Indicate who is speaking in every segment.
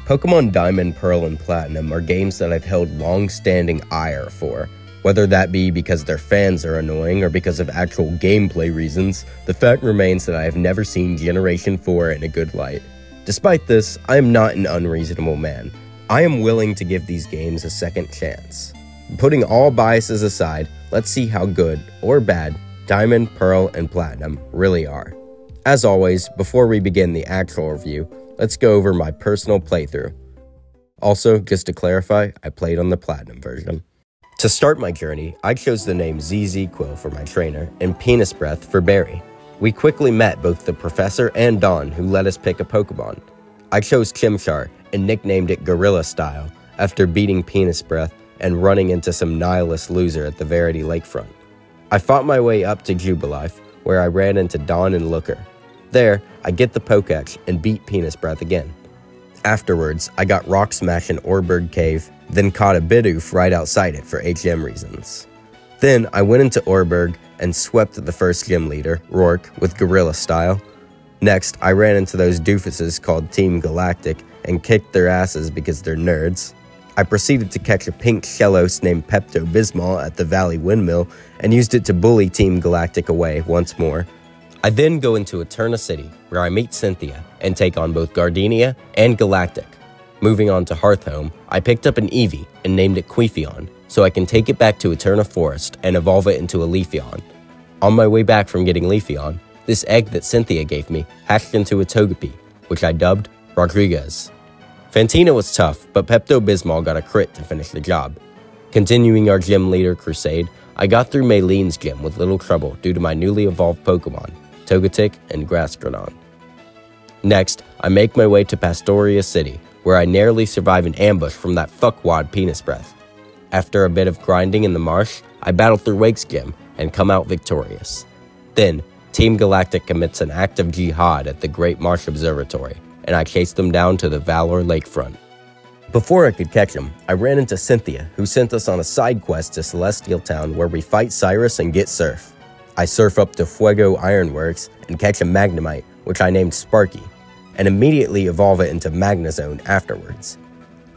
Speaker 1: Pokemon Diamond, Pearl, and Platinum are games that I've held long-standing ire for. Whether that be because their fans are annoying or because of actual gameplay reasons, the fact remains that I have never seen Generation 4 in a good light. Despite this, I am not an unreasonable man. I am willing to give these games a second chance. Putting all biases aside, let's see how good, or bad, Diamond, Pearl, and Platinum really are. As always, before we begin the actual review, let's go over my personal playthrough. Also, just to clarify, I played on the Platinum version. To start my journey, I chose the name ZZ Quill for my trainer and Penis Breath for Barry. We quickly met both the Professor and Dawn, who let us pick a Pokemon. I chose Chimchar and nicknamed it Gorilla Style after beating Penis Breath and running into some nihilist loser at the Verity Lakefront. I fought my way up to Jubilife, where I ran into Dawn and Looker. There, I get the Pokedex and beat Penis Breath again. Afterwards, I got Rock Smash in Orberg Cave, then caught a Bidoof right outside it for HM reasons. Then, I went into Orberg and swept the first gym leader, Rourke, with Gorilla Style. Next, I ran into those doofuses called Team Galactic and kicked their asses because they're nerds. I proceeded to catch a pink Shellos named Pepto-Bismol at the Valley Windmill and used it to bully Team Galactic away once more. I then go into Eterna City, where I meet Cynthia and take on both Gardenia and Galactic. Moving on to Hearthhome, I picked up an Eevee and named it Queefion, so I can take it back to Eterna Forest and evolve it into a Leafeon. On my way back from getting Leafeon, this egg that Cynthia gave me hatched into a Togepi, which I dubbed Rodriguez. Fantina was tough, but Pepto-Bismol got a crit to finish the job. Continuing our gym leader crusade, I got through Maylene's gym with little trouble due to my newly evolved Pokemon, Togetic and Gastrodon. Next, I make my way to Pastoria City, where I narrowly survive an ambush from that fuckwad Penis Breath. After a bit of grinding in the marsh, I battle through Wake's gym and come out victorious. Then, Team Galactic commits an act of jihad at the Great Marsh Observatory, and I chase them down to the Valor Lakefront. Before I could catch them, I ran into Cynthia, who sent us on a side quest to Celestial Town where we fight Cyrus and get Surf. I surf up to Fuego Ironworks and catch a Magnemite, which I named Sparky, and immediately evolve it into Magnezone afterwards.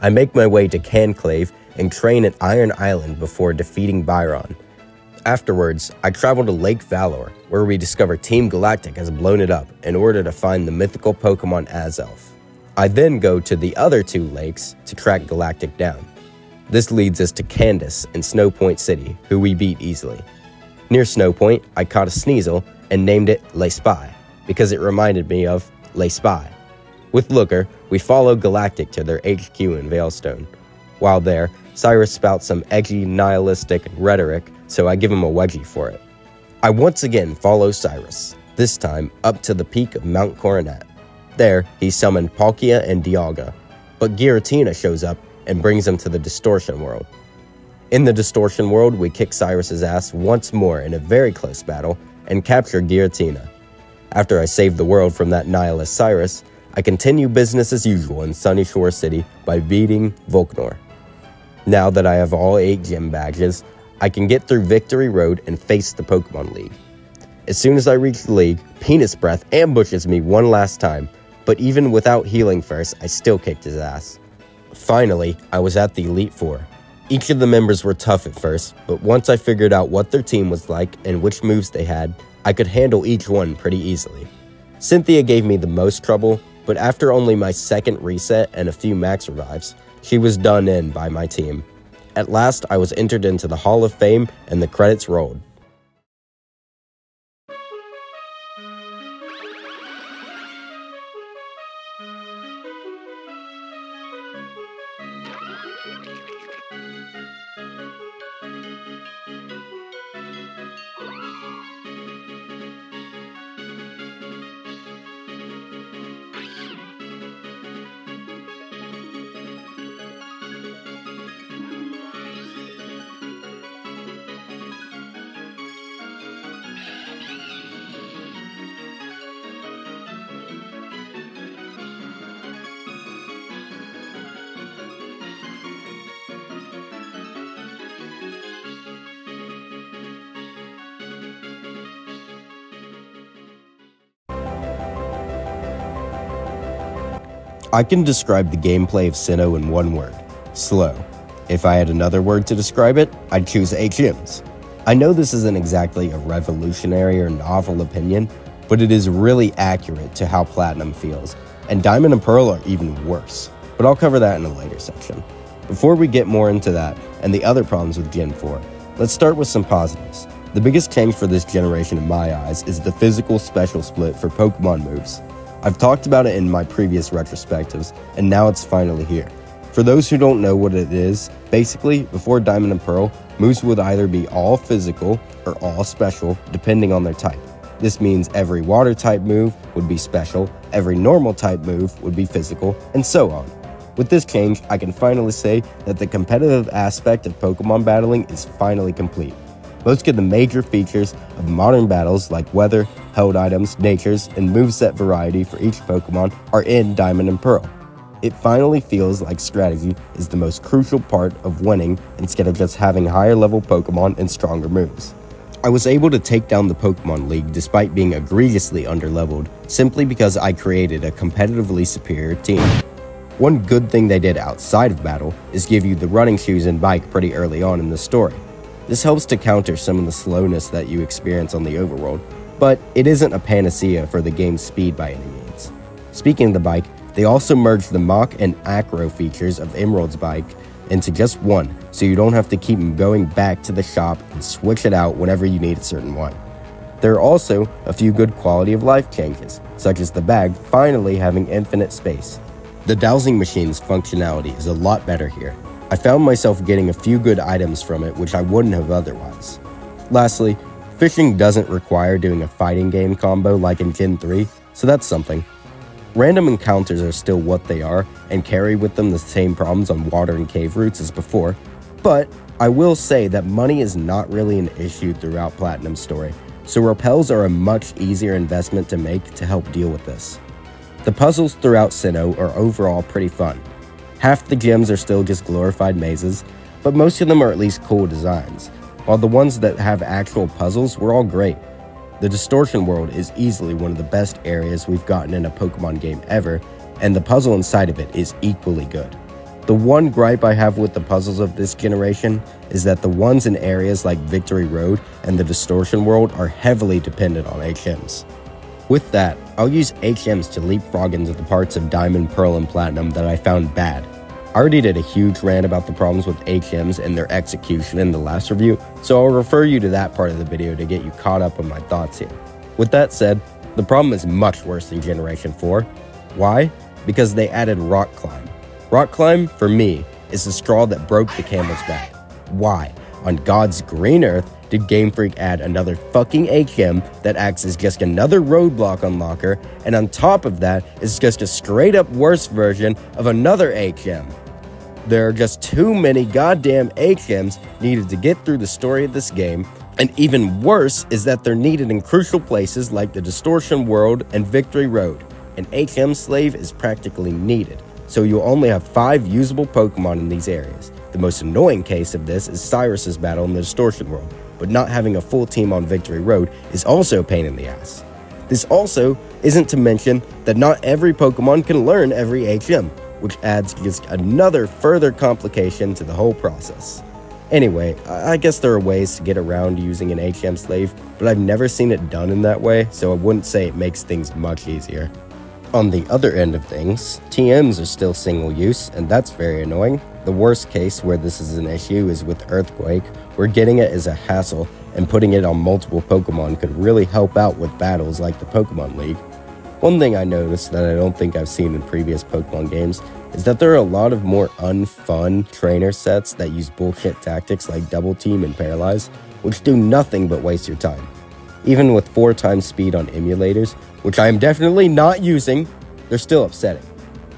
Speaker 1: I make my way to Canclave and train at Iron Island before defeating Byron. Afterwards, I travel to Lake Valor, where we discover Team Galactic has blown it up in order to find the mythical Pokemon Azelf. I then go to the other two lakes to track Galactic down. This leads us to Candace in Snow Point City, who we beat easily. Near Snow Point, I caught a Sneasel and named it Le Spy, because it reminded me of Le Spy. With Looker, we follow Galactic to their HQ in Veilstone. While there, Cyrus spouts some edgy, nihilistic rhetoric, so I give him a wedgie for it. I once again follow Cyrus, this time up to the peak of Mount Coronet. There, he summoned Palkia and Dialga, but Giratina shows up and brings him to the Distortion World. In the Distortion World, we kick Cyrus's ass once more in a very close battle and capture Giratina. After I save the world from that nihilist Cyrus, I continue business as usual in Sunny Shore City by beating Volknor. Now that I have all 8 gym badges, I can get through Victory Road and face the Pokemon League. As soon as I reach the league, Penis Breath ambushes me one last time, but even without healing first, I still kicked his ass. Finally, I was at the Elite Four. Each of the members were tough at first, but once I figured out what their team was like and which moves they had, I could handle each one pretty easily. Cynthia gave me the most trouble, but after only my second reset and a few max revives, she was done in by my team. At last, I was entered into the Hall of Fame and the credits rolled. I can describe the gameplay of Sinnoh in one word: slow. If I had another word to describe it, I'd choose HMs. I know this isn't exactly a revolutionary or novel opinion, but it is really accurate to how Platinum feels, and Diamond and Pearl are even worse, but I'll cover that in a later section. Before we get more into that and the other problems with Gen 4, let's start with some positives. The biggest change for this generation in my eyes is the physical special split for Pokemon moves. I've talked about it in my previous retrospectives, and now it's finally here. For those who don't know what it is, basically, before Diamond and Pearl, moves would either be all physical or all special, depending on their type. This means every water type move would be special, every normal type move would be physical, and so on. With this change, I can finally say that the competitive aspect of Pokemon battling is finally complete. Most of the major features of modern battles like weather, held items, natures, and moveset variety for each Pokemon are in Diamond and Pearl. It finally feels like strategy is the most crucial part of winning instead of just having higher level Pokemon and stronger moves. I was able to take down the Pokemon League despite being egregiously underleveled, simply because I created a competitively superior team. One good thing they did outside of battle is give you the running shoes and bike pretty early on in the story. This helps to counter some of the slowness that you experience on the overworld, but it isn't a panacea for the game's speed by any means. Speaking of the bike, they also merged the Mach and Acro features of Emerald's bike into just one, so you don't have to keep going back to the shop and switch it out whenever you need a certain one. There are also a few good quality of life changes, such as the bag finally having infinite space. The dowsing machine's functionality is a lot better here. I found myself getting a few good items from it which I wouldn't have otherwise. Lastly, fishing doesn't require doing a fighting game combo like in Gen 3, so that's something. Random encounters are still what they are and carry with them the same problems on water and cave routes as before, but I will say that money is not really an issue throughout Platinum's story, so repels are a much easier investment to make to help deal with this. The puzzles throughout Sinnoh are overall pretty fun. Half the gyms are still just glorified mazes, but most of them are at least cool designs, while the ones that have actual puzzles were all great. The Distortion World is easily one of the best areas we've gotten in a Pokemon game ever, and the puzzle inside of it is equally good. The one gripe I have with the puzzles of this generation is that the ones in areas like Victory Road and the Distortion World are heavily dependent on HMs. With that, I'll use HMs to leapfrog into the parts of Diamond, Pearl, and Platinum that I found bad. I already did a huge rant about the problems with HMs and their execution in the last review, so I'll refer you to that part of the video to get you caught up on my thoughts here. With that said, the problem is much worse than Generation 4. Why? Because they added Rock Climb. Rock Climb, for me, is the straw that broke the camel's back. Why, on God's green earth, did Game Freak add another fucking HM that acts as just another roadblock unlocker, and on top of that is just a straight up worse version of another HM? There are just too many goddamn HMs needed to get through the story of this game, and even worse is that they're needed in crucial places like the Distortion World and Victory Road. An HM slave is practically needed, so you'll only have 5 usable Pokemon in these areas. The most annoying case of this is Cyrus's battle in the Distortion World, but not having a full team on Victory Road is also a pain in the ass. This also isn't to mention that not every Pokemon can learn every HM, which adds just another further complication to the whole process. Anyway, I guess there are ways to get around using an HM slave, but I've never seen it done in that way, so I wouldn't say it makes things much easier. On the other end of things, TMs are still single use, and that's very annoying. The worst case where this is an issue is with Earthquake, where getting it is a hassle, and putting it on multiple Pokemon could really help out with battles like the Pokemon League. One thing I noticed that I don't think I've seen in previous Pokemon games is that there are a lot of more unfun trainer sets that use bullshit tactics like Double Team and Paralyze, which do nothing but waste your time. Even with 4 times speed on emulators, which I am definitely not using, they're still upsetting.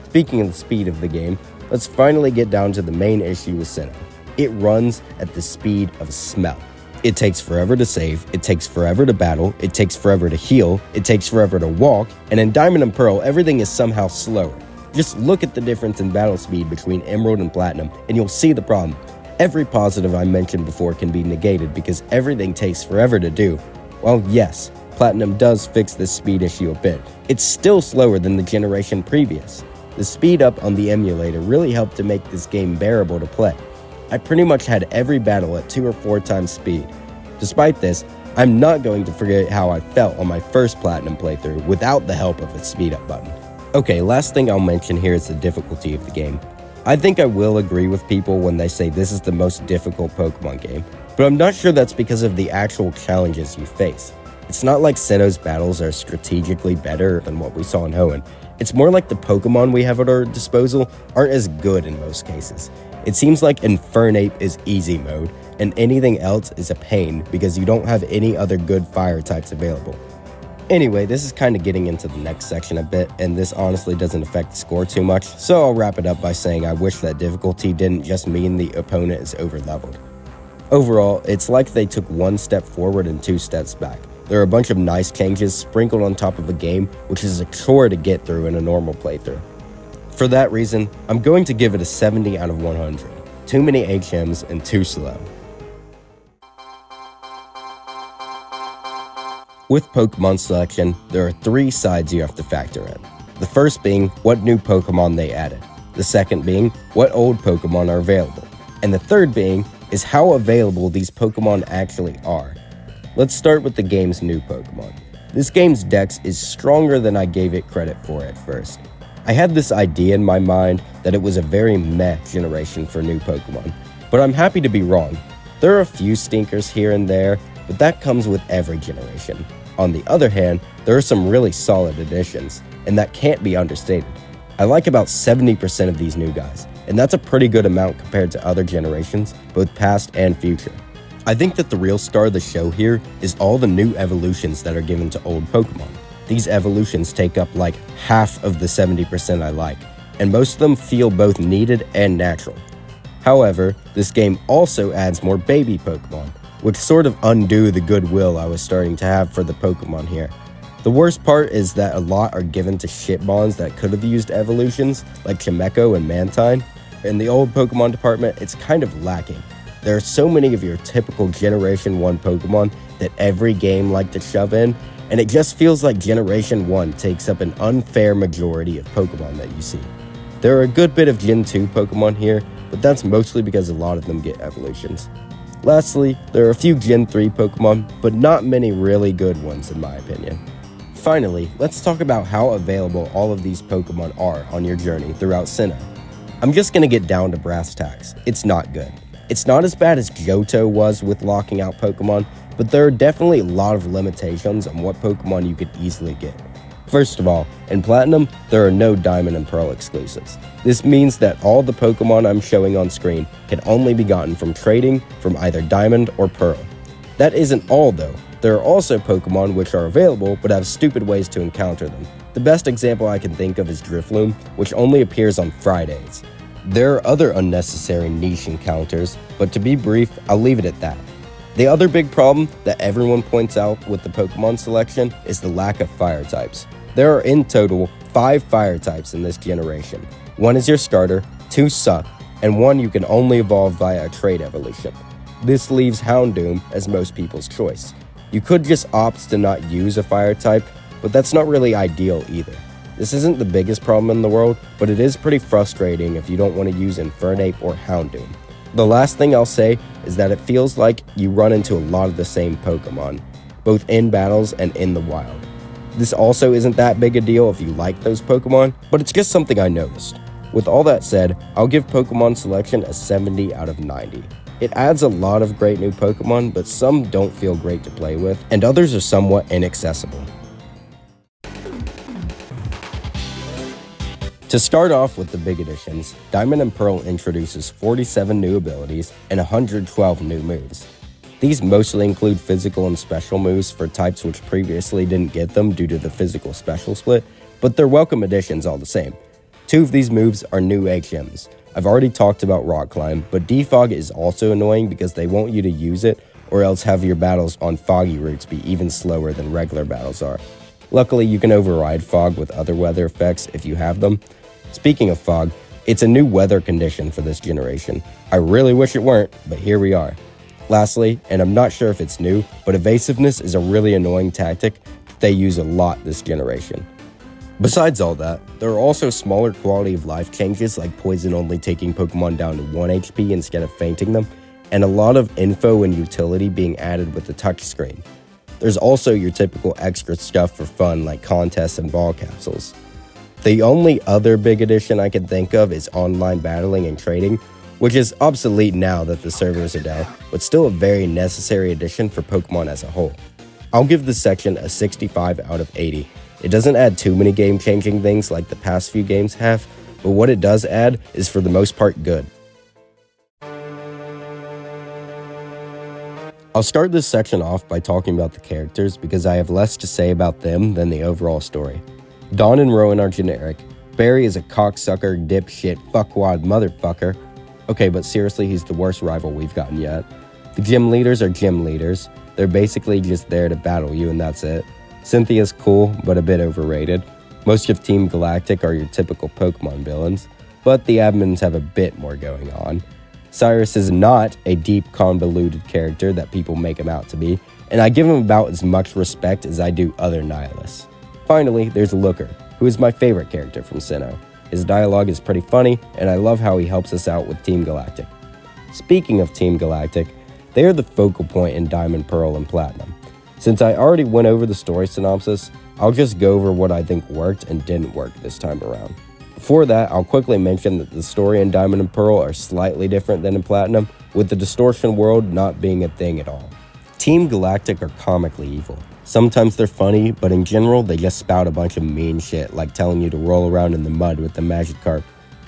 Speaker 1: Speaking of the speed of the game, let's finally get down to the main issue with Sinnoh. It runs at the speed of smell. It takes forever to save, it takes forever to battle, it takes forever to heal, it takes forever to walk, and in Diamond and Pearl, everything is somehow slower. Just look at the difference in battle speed between Emerald and Platinum, and you'll see the problem. Every positive I mentioned before can be negated because everything takes forever to do. While yes, Platinum does fix this speed issue a bit, it's still slower than the generation previous. The speed up on the emulator really helped to make this game bearable to play. I pretty much had every battle at 2 or 4 times speed. Despite this, I'm not going to forget how I felt on my first Platinum playthrough without the help of a speed up button. Okay, last thing I'll mention here is the difficulty of the game. I think I will agree with people when they say this is the most difficult Pokemon game, but I'm not sure that's because of the actual challenges you face. It's not like Sinnoh's battles are strategically better than what we saw in Hoenn. It's more like the Pokemon we have at our disposal aren't as good in most cases. It seems like Infernape is easy mode, and anything else is a pain because you don't have any other good fire types available. Anyway, this is kind of getting into the next section a bit, and this honestly doesn't affect the score too much, so I'll wrap it up by saying I wish that difficulty didn't just mean the opponent is overleveled. Overall, it's like they took 1 step forward and 2 steps back. There are a bunch of nice changes sprinkled on top of a game, which is a chore to get through in a normal playthrough. For that reason, I'm going to give it a 70 out of 100. Too many HMs and too slow. With Pokemon Selection, there are 3 sides you have to factor in. The first being what new Pokemon they added. The second being what old Pokemon are available. And the third being is how available these Pokemon actually are. Let's start with the game's new Pokemon. This game's dex is stronger than I gave it credit for at first. I had this idea in my mind that it was a very meh generation for new Pokemon, but I'm happy to be wrong. There are a few stinkers here and there, but that comes with every generation. On the other hand, there are some really solid additions, and that can't be understated. I like about 70% of these new guys, and that's a pretty good amount compared to other generations, both past and future. I think that the real star of the show here is all the new evolutions that are given to old Pokemon. These evolutions take up like half of the 70% I like, and most of them feel both needed and natural. However, this game also adds more baby Pokemon, which sort of undo the goodwill I was starting to have for the Pokemon here. The worst part is that a lot are given to shitmons that could have used evolutions, like Chimecho and Mantine. In the old Pokemon department, it's kind of lacking. There are so many of your typical Generation 1 Pokemon that every game like to shove in, and it just feels like Generation 1 takes up an unfair majority of Pokemon that you see. There are a good bit of Gen 2 Pokemon here, but that's mostly because a lot of them get evolutions. Lastly, there are a few Gen 3 Pokemon, but not many really good ones in my opinion. Finally, let's talk about how available all of these Pokemon are on your journey throughout Sinnoh. I'm just gonna get down to brass tacks. It's not good. It's not as bad as Johto was with locking out Pokemon, but there are definitely a lot of limitations on what Pokemon you could easily get. First of all, in Platinum, there are no Diamond and Pearl exclusives. This means that all the Pokemon I'm showing on screen can only be gotten from trading from either Diamond or Pearl. That isn't all though. There are also Pokemon which are available but have stupid ways to encounter them. The best example I can think of is Drifloon, which only appears on Fridays. There are other unnecessary niche encounters, but to be brief, I'll leave it at that. The other big problem that everyone points out with the Pokemon Selection is the lack of fire types. There are in total 5 fire types in this generation. 1 is your starter, 2 suck, and 1 you can only evolve via a trade evolution. This leaves Houndoom as most people's choice. You could just opt to not use a fire type, but that's not really ideal either. This isn't the biggest problem in the world, but it is pretty frustrating if you don't want to use Infernape or Houndoom. The last thing I'll say is that it feels like you run into a lot of the same Pokemon, both in battles and in the wild. This also isn't that big a deal if you like those Pokemon, but it's just something I noticed. With all that said, I'll give Pokemon Selection a 70 out of 90. It adds a lot of great new Pokemon, but some don't feel great to play with, and others are somewhat inaccessible. To start off with the big additions, Diamond and Pearl introduces 47 new abilities and 112 new moves. These mostly include physical and special moves for types which previously didn't get them due to the physical special split, but they're welcome additions all the same. 2 of these moves are new HMs. I've already talked about Rock Climb, but Defog is also annoying because they want you to use it or else have your battles on foggy routes be even slower than regular battles are. Luckily, you can override fog with other weather effects if you have them. Speaking of fog, it's a new weather condition for this generation. I really wish it weren't, but here we are. Lastly, and I'm not sure if it's new, but evasiveness is a really annoying tactic that they use a lot this generation. Besides all that, there are also smaller quality of life changes like poison only taking Pokemon down to 1 HP instead of fainting them, and a lot of info and utility being added with the touchscreen. There's also your typical extra stuff for fun like contests and ball capsules. The only other big addition I can think of is online battling and trading, which is obsolete now that the servers are down, but still a very necessary addition for Pokemon as a whole. I'll give this section a 65 out of 80. It doesn't add too many game-changing things like the past few games have, but what it does add is for the most part good. I'll start this section off by talking about the characters because I have less to say about them than the overall story. Dawn and Rowan are generic. Barry is a cocksucker, dipshit, fuckwad motherfucker. Okay, but seriously, he's the worst rival we've gotten yet. The gym leaders are gym leaders. They're basically just there to battle you and that's it. Cynthia's cool, but a bit overrated. Most of Team Galactic are your typical Pokemon villains, but the admins have a bit more going on. Cyrus is not a deep, convoluted character that people make him out to be, and I give him about as much respect as I do other nihilists. Finally, there's Looker, who is my favorite character from Sinnoh. His dialogue is pretty funny, and I love how he helps us out with Team Galactic. Speaking of Team Galactic, they are the focal point in Diamond, Pearl, and Platinum. Since I already went over the story synopsis, I'll just go over what I think worked and didn't work this time around. Before that, I'll quickly mention that the story in Diamond and Pearl are slightly different than in Platinum, with the distortion world not being a thing at all. Team Galactic are comically evil. Sometimes they're funny, but in general, they just spout a bunch of mean shit like telling you to roll around in the mud with the Magikarp.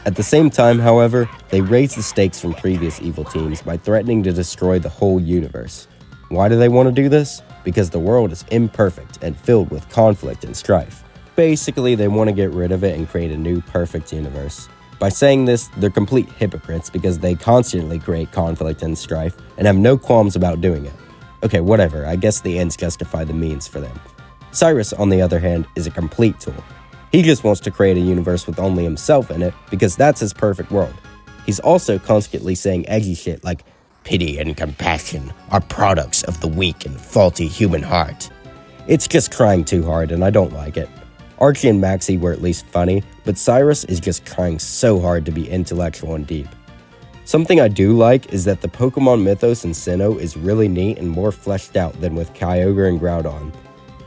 Speaker 1: At the same time, however, they raise the stakes from previous evil teams by threatening to destroy the whole universe. Why do they want to do this? Because the world is imperfect and filled with conflict and strife. Basically, they want to get rid of it and create a new perfect universe. By saying this, they're complete hypocrites because they constantly create conflict and strife and have no qualms about doing it. Okay, whatever, I guess the ends justify the means for them. Cyrus, on the other hand, is a complete tool. He just wants to create a universe with only himself in it because that's his perfect world. He's also constantly saying edgy shit like, "Pity and compassion are products of the weak and faulty human heart." It's just trying too hard and I don't like it. Archie and Maxie were at least funny, but Cyrus is just trying so hard to be intellectual and deep. Something I do like is that the Pokemon mythos in Sinnoh is really neat and more fleshed out than with Kyogre and Groudon.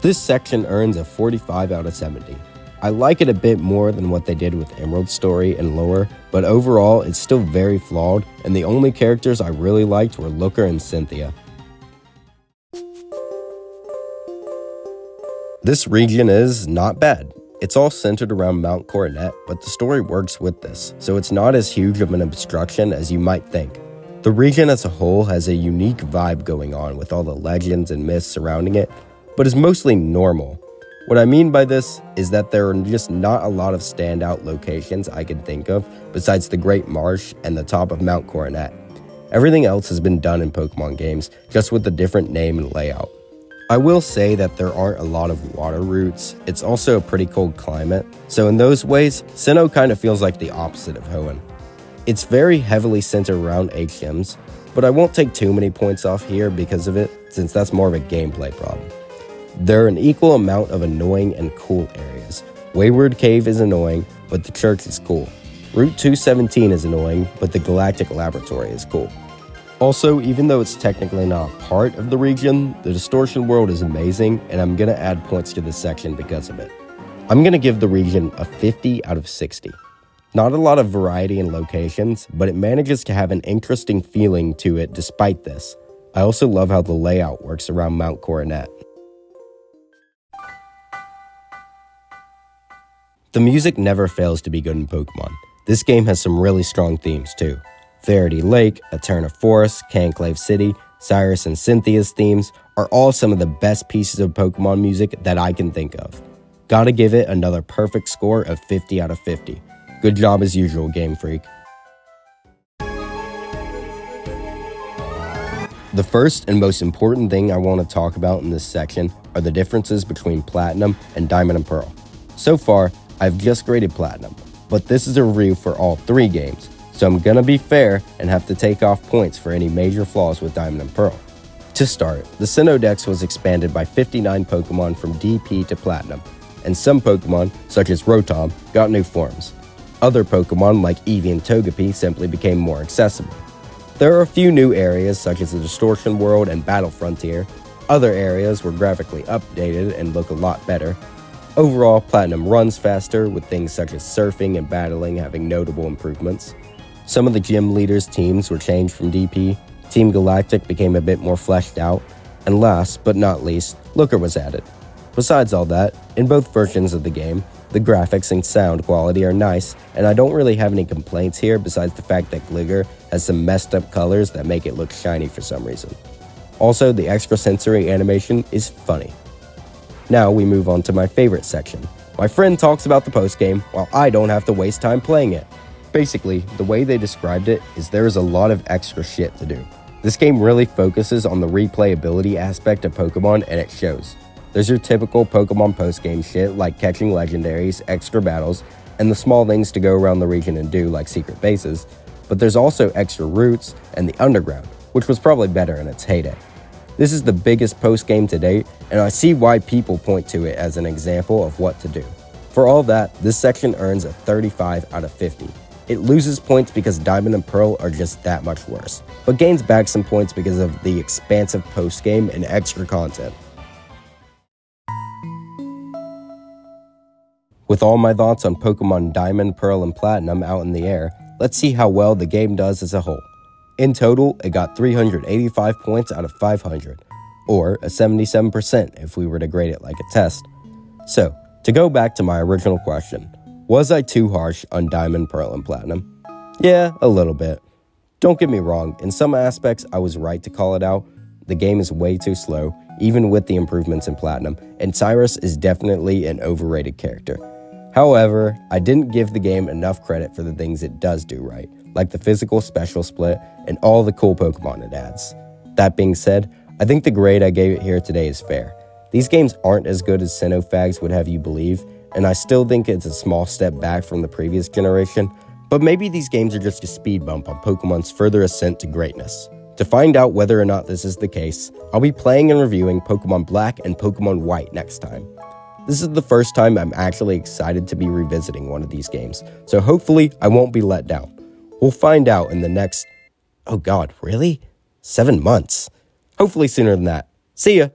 Speaker 1: This section earns a 45 out of 70. I like it a bit more than what they did with Emerald's story and lore, but overall it's still very flawed, and the only characters I really liked were Looker and Cynthia. This region is not bad. It's all centered around Mount Coronet, but the story works with this, so it's not as huge of an obstruction as you might think. The region as a whole has a unique vibe going on with all the legends and myths surrounding it, but is mostly normal. What I mean by this is that there are just not a lot of standout locations I can think of besides the Great Marsh and the top of Mount Coronet. Everything else has been done in Pokemon games, just with a different name and layout. I will say that there aren't a lot of water routes. It's also a pretty cold climate, so in those ways, Sinnoh kind of feels like the opposite of Hoenn. It's very heavily centered around HMs, but I won't take too many points off here because of it, since that's more of a gameplay problem. There are an equal amount of annoying and cool areas. Wayward Cave is annoying, but the church is cool. Route 217 is annoying, but the Galactic Laboratory is cool. Also, even though it's technically not part of the region, the distortion world is amazing, and I'm gonna add points to this section because of it. I'm gonna give the region a 50 out of 60. Not a lot of variety in locations, but it manages to have an interesting feeling to it despite this. I also love how the layout works around Mount Coronet. The music never fails to be good in Pokemon. This game has some really strong themes too. Verity Lake, Eterna Forest, Canclave City, Cyrus and Cynthia's themes are all some of the best pieces of Pokemon music that I can think of. Gotta give it another perfect score of 50 out of 50. Good job as usual, Game Freak. The first and most important thing I want to talk about in this section are the differences between Platinum and Diamond and Pearl. So far, I've just graded Platinum, but this is a review for all 3 games, so I'm gonna be fair and have to take off points for any major flaws with Diamond and Pearl. To start, the Sinnoh Dex was expanded by 59 Pokemon from DP to Platinum, and some Pokemon, such as Rotom, got new forms. Other Pokemon, like Eevee and Togepi, simply became more accessible. There are a few new areas, such as the Distortion World and Battle Frontier. Other areas were graphically updated and look a lot better. Overall, Platinum runs faster, with things such as surfing and battling having notable improvements. Some of the gym leaders' teams were changed from DP, Team Galactic became a bit more fleshed out, and last but not least, Looker was added. Besides all that, in both versions of the game, the graphics and sound quality are nice, and I don't really have any complaints here besides the fact that Gligar has some messed up colors that make it look shiny for some reason. Also, the extrasensory animation is funny. Now we move on to my favorite section. My friend talks about the postgame while I don't have to waste time playing it. Basically, the way they described it is there is a lot of extra shit to do. This game really focuses on the replayability aspect of Pokemon, and it shows. There's your typical Pokemon postgame shit like catching legendaries, extra battles, and the small things to go around the region and do like secret bases, but there's also extra routes and the underground, which was probably better in its heyday. This is the biggest postgame to date, and I see why people point to it as an example of what to do. For all that, this section earns a 35 out of 50. It loses points because Diamond and Pearl are just that much worse, but gains back some points because of the expansive postgame and extra content. With all my thoughts on Pokemon Diamond, Pearl, and Platinum out in the air, let's see how well the game does as a whole. In total, it got 385 points out of 500, or a 77% if we were to grade it like a test. So, to go back to my original question, was I too harsh on Diamond, Pearl, and Platinum? Yeah, a little bit. Don't get me wrong, in some aspects I was right to call it out. The game is way too slow, even with the improvements in Platinum, and Cyrus is definitely an overrated character. However, I didn't give the game enough credit for the things it does do right, like the physical special split and all the cool Pokemon it adds. That being said, I think the grade I gave it here today is fair. These games aren't as good as Sinnoh would have you believe, and I still think it's a small step back from the previous generation, but maybe these games are just a speed bump on Pokemon's further ascent to greatness. To find out whether or not this is the case, I'll be playing and reviewing Pokemon Black and Pokemon White next time. This is the first time I'm actually excited to be revisiting one of these games, so hopefully I won't be let down. We'll find out in the next... Oh god, really? 7 months? Hopefully sooner than that. See ya!